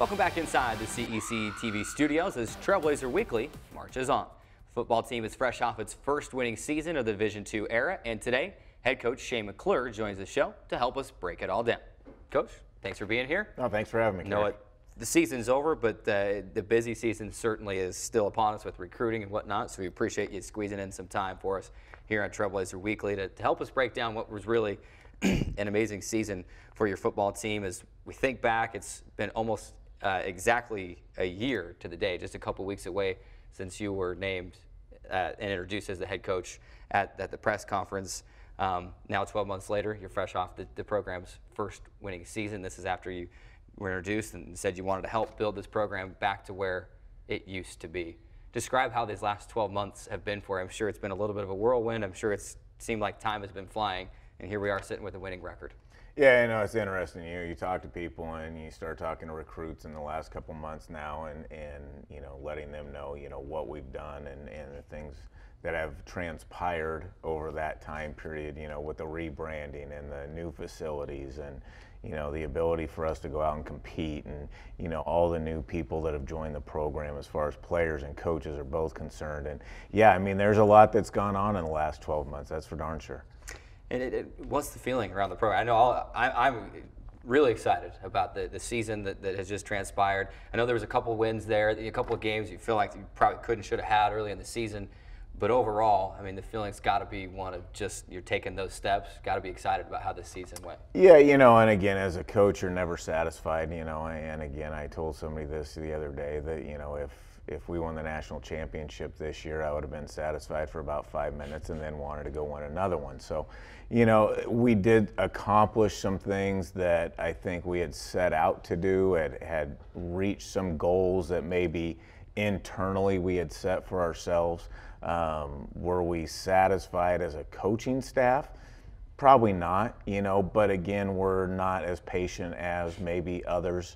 Welcome back inside the CEC TV studios as Trailblazer Weekly marches on. The football team is fresh off its first winning season of the Division II era, and today, head coach Shay McClure joins the show to help us break it all down. Coach, thanks for being here. Oh, thanks for having me, Kerry. The season's over, but the busy season certainly is still upon us with recruiting and whatnot, so we appreciate you squeezing in some time for us here on Trailblazer Weekly to help us break down what was really an amazing season for your football team. As we think back, it's been almost exactly a year to the day, just a couple weeks away since you were named and introduced as the head coach at the press conference. Now 12 months later, you're fresh off the program's first winning season. This is after you were introduced and said you wanted to help build this program back to where it used to be. Describe how these last 12 months have been for you. I'm sure it's been a little bit of a whirlwind. I'm sure it's seemed like time has been flying, and here we are sitting with a winning record. Yeah, I know, it's interesting. You talk to people and you start talking to recruits in the last couple months now and letting them know, what we've done and the things that have transpired over that time period, with the rebranding and the new facilities and, the ability for us to go out and compete and, all the new people that have joined the program as far as players and coaches are both concerned. And yeah, I mean, there's a lot that's gone on in the last 12 months, that's for darn sure. And what's the feeling around the program? I know I'm really excited about the season that has just transpired. I know there was a couple wins there, a couple of games you feel like you probably could and should have had early in the season. But overall, I mean, the feeling's got to be one of just you're taking those steps, got to be excited about how this season went. Yeah, and again, as a coach, you're never satisfied, and again, I told somebody this the other day that, if we won the national championship this year, I would have been satisfied for about 5 minutes and then wanted to go win another one. So, we did accomplish some things that I think we had set out to do, had reached some goals that maybe internally we had set for ourselves. Were we satisfied as a coaching staff? Probably not, but again, we're not as patient as maybe others.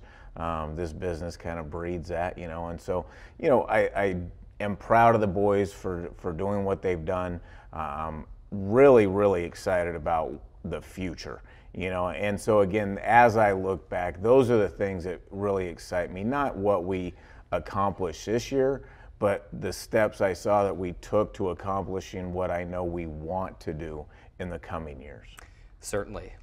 This business kind of breeds that, and so, I am proud of the boys for doing what they've done. Really, really excited about the future, and so again, as I look back, those are the things that really excite me, not what we accomplished this year, but the steps I saw that we took to accomplishing what I know we want to do in the coming years. Certainly.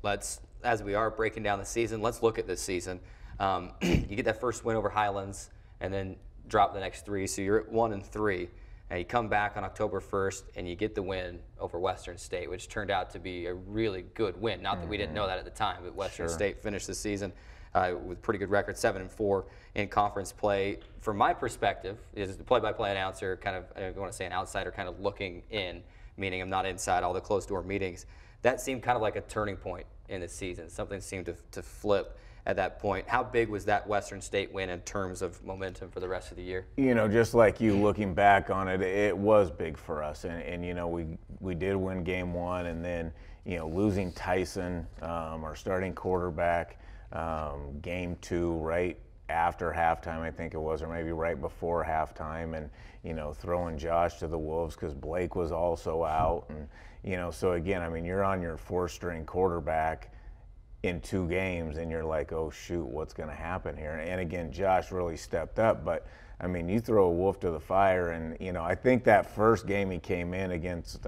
As we are breaking down the season, let's look at this season. You get that first win over Highlands and then drop the next three, so you're at 1-3. And you come back on October 1st and you get the win over Western State, which turned out to be a really good win. Not that we didn't know that at the time, but Western State finished the season with pretty good record, 7-4 in conference play. From my perspective, as the play-by-play announcer, kind of, I don't want to say an outsider, kind of looking in, meaning I'm not inside all the closed-door meetings, that seemed kind of like a turning point in the season. Something seemed to flip at that point. How big was that Western State win in terms of momentum for the rest of the year? Just like you looking back on it, it was big for us. And we did win game one, and then, losing Tyson, our starting quarterback, game two right after halftime, I think it was, or maybe right before halftime, and, throwing Josh to the Wolves because Blake was also out. And, so again, I mean, you're on your fourth-string quarterback in 2 games, and you're like, oh shoot, what's going to happen here? And again, Josh really stepped up, but I mean, you throw a wolf to the fire, and I think that first game he came in against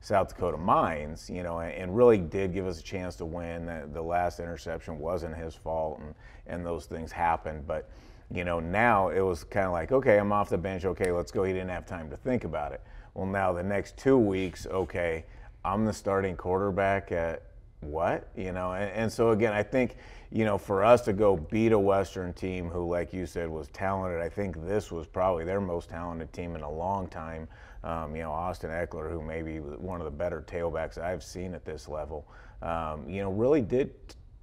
South Dakota Mines, and really did give us a chance to win. The last interception wasn't his fault, and those things happened, but now it was kind of like, okay, I'm off the bench, okay, let's go. He didn't have time to think about it. Well, now the next 2 weeks, okay, I'm the starting quarterback at what? And so again, I think, for us to go beat a Western team who, like you said, was talented, I think this was probably their most talented team in a long time. Austin Eckler, who may be one of the better tailbacks I've seen at this level, really did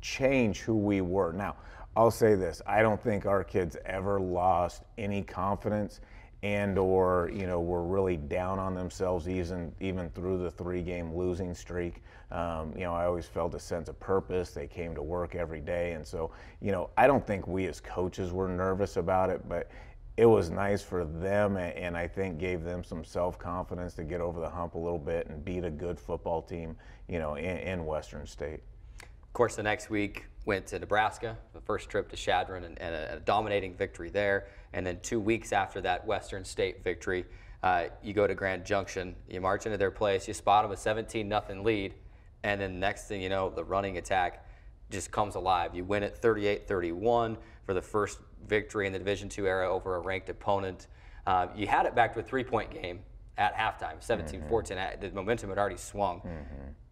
change who we were. Now, I'll say this, I don't think our kids ever lost any confidence or were really down on themselves even through the 3-game losing streak. I always felt a sense of purpose. They came to work every day, and so I don't think we as coaches were nervous about it, but it was nice for them, and I think gave them some self-confidence to get over the hump a little bit and beat a good football team, in Western State. course, the next week went to Nebraska, the first trip to Chadron, and a dominating victory there. And then 2 weeks after that Western State victory, you go to Grand Junction, you march into their place, you spot them a 17-0 lead, and then next thing you know, the running attack just comes alive. You win it 38-31 for the first victory in the Division II era over a ranked opponent. You had it back to a 3-point game at halftime, 17-14. The momentum had already swung.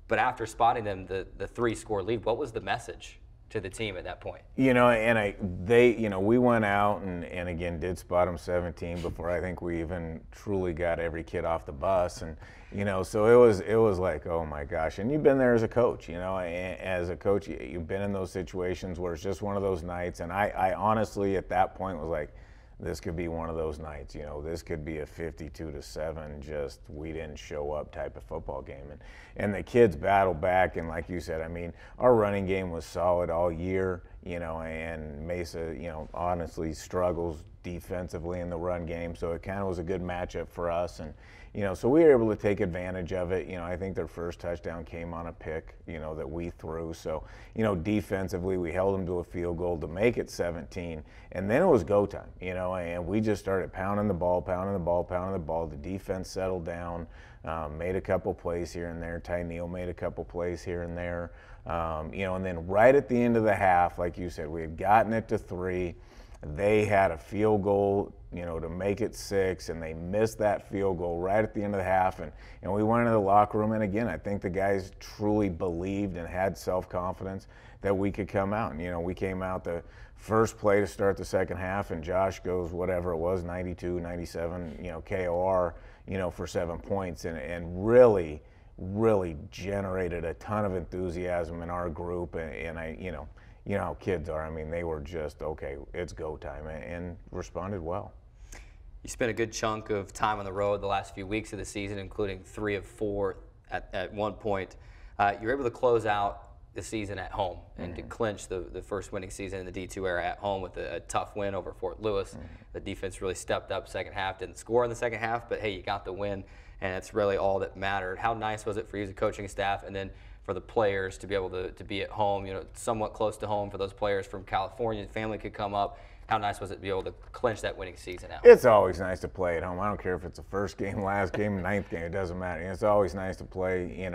But after spotting them, the 3-score lead, what was the message to the team at that point? You know, and we went out and again did spot them 17 before I think we even truly got every kid off the bus, and so it was like, oh my gosh. And you've been there as a coach, as a coach, you've been in those situations where it's just one of those nights, and I honestly at that point was like, this could be one of those nights, this could be a 52-7, just we didn't show up type of football game. And the kids battled back, and like you said, I mean, our running game was solid all year, and Mesa, honestly struggles defensively in the run game, so it kind of was a good matchup for us. And so we were able to take advantage of it. I think their first touchdown came on a pick, that we threw. So, defensively, we held them to a field goal to make it 17. And then it was go time, and we just started pounding the ball. The defense settled down, made a couple plays here and there. Ty Neal made a couple plays here and there. And then right at the end of the half, like you said, we had gotten it to 3. They had a field goal, to make it 6, and they missed that field goal right at the end of the half. And we went into the locker room, and again, I think the guys truly believed and had self-confidence that we could come out. And, we came out the first play to start the second half, and Josh goes whatever it was, 92, 97, KOR, for 7 points, and really generated a ton of enthusiasm in our group. And I, you know how kids are. I mean, they were just, okay, it's go time, and responded well. You spent a good chunk of time on the road the last few weeks of the season, including 3 of 4 at one point. You were able to close out the season at home and to clinch the first winning season in the D2 era at home with a tough win over Fort Lewis. The defense really stepped up second half, didn't score in the second half, but hey, you got the win, and it's really all that mattered. How nice was it for you as a coaching staff, and then for the players to be able to be at home, somewhat close to home for those players from California, family could come up. How nice was it to be able to clinch that winning season out? It's always nice to play at home. I don't care if it's the first game, last game, 9th game, it doesn't matter. It's always nice to play,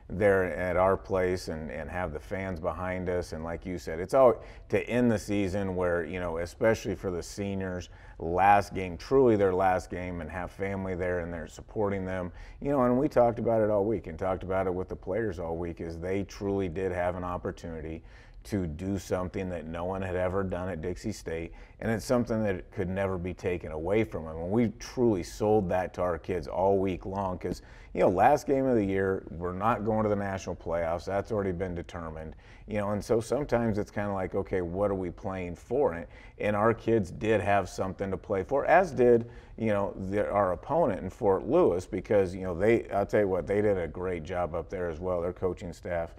there at our place and have the fans behind us. And like you said, it's all to end the season where, especially for the seniors, last game, truly their last game, and have family there and they're supporting them. And we talked about it all week and talked about it with the players all week, is they truly did have an opportunity to do something that no one had ever done at Dixie State, and it's something that could never be taken away from them. And we truly sold that to our kids all week long, because last game of the year, we're not going to the national playoffs. That's already been determined. And so sometimes it's kind of like, okay, what are we playing for? And our kids did have something to play for, as did our opponent in Fort Lewis, because I'll tell you what, they did a great job up there as well. Their coaching staff,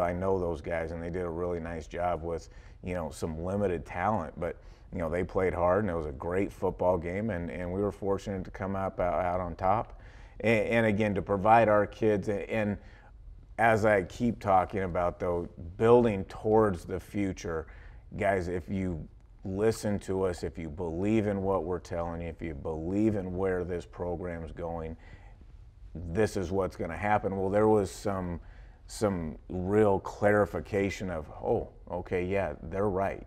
I know those guys, and they did a really nice job with some limited talent, but they played hard, and it was a great football game, and we were fortunate to come out on top, and again, to provide our kids, and as I keep talking about, though, building towards the future. Guys, if you listen to us, if you believe in what we're telling you, if you believe in where this program is going, this is what's going to happen. Well, there was some real clarification of, oh, okay, yeah, they're right.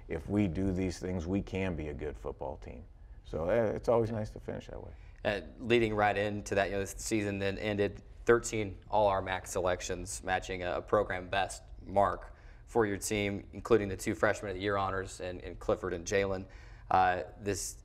If we do these things, we can be a good football team. So it's always nice to finish that way. Leading right into that, this season then ended 13 All-RMAC selections, matching a program best mark for your team, including the 2 Freshman of the Year honors in Clifford and Jalen. This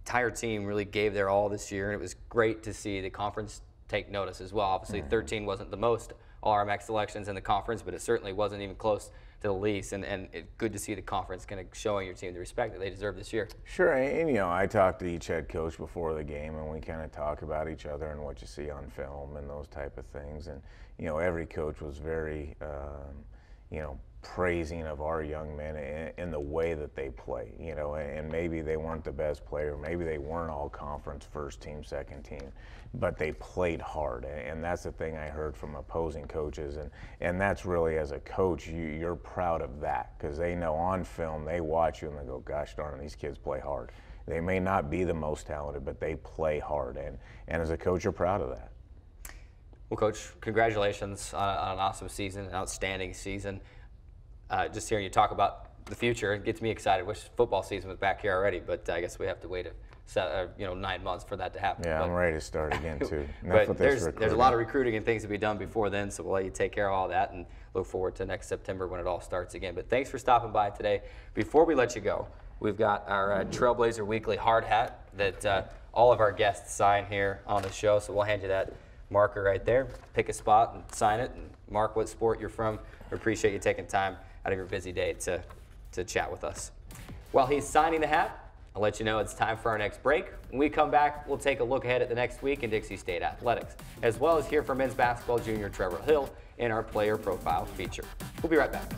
entire team really gave their all this year, and it was great to see the conference take notice as well. Obviously, 13 wasn't the most All-RMAC selections in the conference, but it certainly wasn't even close to the least, and it's good to see the conference kind of showing your team the respect that they deserve this year. Sure, and I talked to each head coach before the game, and we kind of talk about each other and what you see on film and those type of things, and every coach was very praising of our young men in the way that they play, you know, and maybe they weren't the best player, maybe they weren't all conference first team, second team, but they played hard, and that's the thing I heard from opposing coaches, and that's really, as a coach, you're proud of that, because they know on film, they watch you and they go, gosh darn, these kids play hard. They may not be the most talented, but they play hard, and as a coach, you're proud of that. Well, Coach, congratulations on an awesome season, an outstanding season. Just hearing you talk about the future, it gets me excited. Wish football season was back here already, but I guess we have to wait 9 months for that to happen. Yeah, but, I'm ready to start again too. But there's a lot of recruiting and things to be done before then, so we'll let you take care of all that and look forward to next September when it all starts again. But thanks for stopping by today. Before we let you go, we've got our Trailblazer Weekly hard hat that all of our guests sign here on the show, so we'll hand you that marker right there. Pick a spot and sign it and mark what sport you're from. We appreciate you taking time out of your busy day to chat with us. While he's signing the hat, I'll let you know it's time for our next break. When we come back, we'll take a look ahead at the next week in Dixie State Athletics, as well as hear from men's basketball junior Trevor Hill in our player profile feature. We'll be right back.